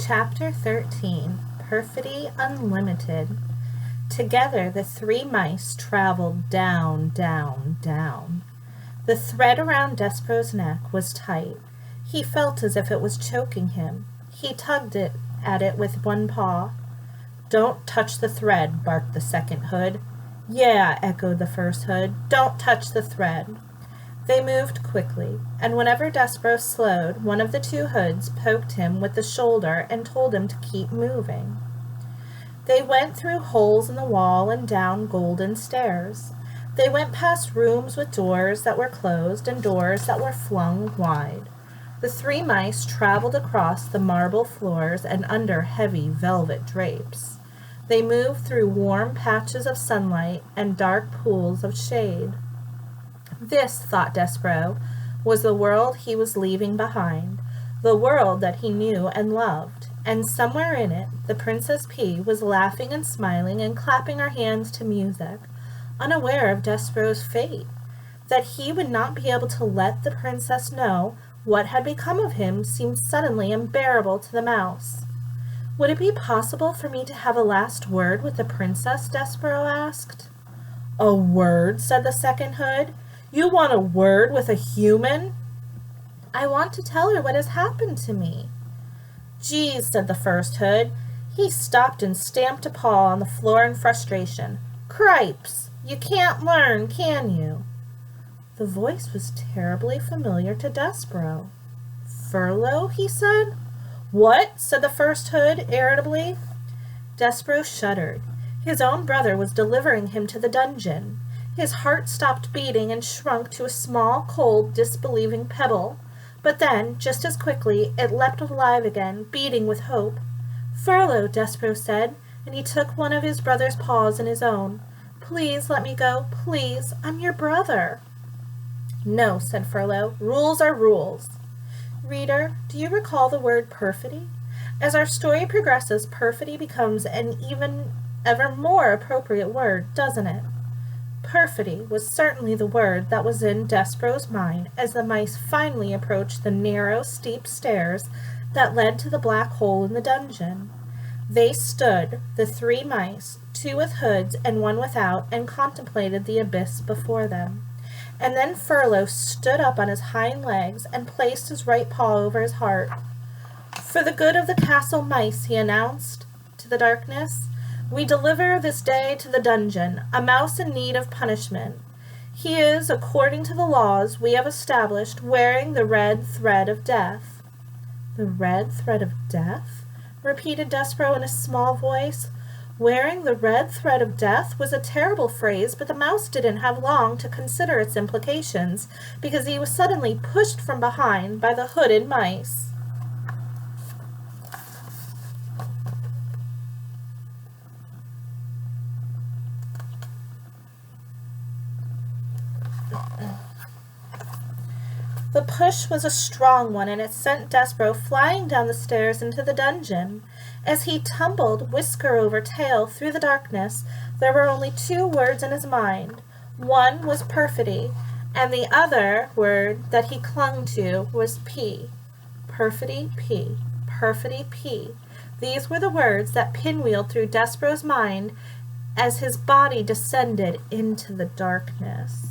Chapter 13, Perfidy Unlimited. Together the three mice traveled down, down, down. The thread around Despero's neck was tight. He felt as if it was choking him. He tugged at it with one paw. "Don't touch the thread," barked the second hood. "Yeah," echoed the first hood. "Don't touch the thread." They moved quickly, and whenever Despero slowed, one of the two hoods poked him with the shoulder and told him to keep moving. They went through holes in the wall and down golden stairs. They went past rooms with doors that were closed and doors that were flung wide. The three mice traveled across the marble floors and under heavy velvet drapes. They moved through warm patches of sunlight and dark pools of shade. This, thought Despero, was the world he was leaving behind, the world that he knew and loved, and somewhere in it the Princess P was laughing and smiling and clapping her hands to music, unaware of Despero's fate, that he would not be able to let the princess know what had become of him seemed suddenly unbearable to the mouse. "Would it be possible for me to have a last word with the princess?" Despero asked. "A word?" said the second hood. "You want a word with a human?" "I want to tell her what has happened to me." "Geez," said the first hood. He stopped and stamped a paw on the floor in frustration. "Cripes! You can't learn, can you?" The voice was terribly familiar to Despero. "Furlough?" he said. "What?" said the first hood irritably. Despero shuddered. His own brother was delivering him to the dungeon. His heart stopped beating and shrunk to a small, cold, disbelieving pebble. But then, just as quickly, it leapt alive again, beating with hope. "Furlough," Despero said, and he took one of his brother's paws in his own. "Please let me go, please. I'm your brother." "No," said Furlough. "Rules are rules." Reader, do you recall the word perfidy? As our story progresses, perfidy becomes an even ever more appropriate word, doesn't it? Perfidy was certainly the word that was in Despero's mind as the mice finally approached the narrow, steep stairs that led to the black hole in the dungeon. They stood, the three mice, two with hoods and one without, and contemplated the abyss before them. And then Furlough stood up on his hind legs and placed his right paw over his heart. "For the good of the castle mice," he announced to the darkness, "we deliver this day to the dungeon a mouse in need of punishment. He is, according to the laws we have established, wearing the red thread of death." "The red thread of death?" repeated Despero in a small voice. Wearing the red thread of death was a terrible phrase, but the mouse didn't have long to consider its implications, because he was suddenly pushed from behind by the hooded mice. The push was a strong one, and it sent Despero flying down the stairs into the dungeon. As he tumbled, whisker over tail, through the darkness, there were only two words in his mind. One was perfidy, and the other word that he clung to was P. Perfidy P. Perfidy P. These were the words that pinwheeled through Despero's mind as his body descended into the darkness.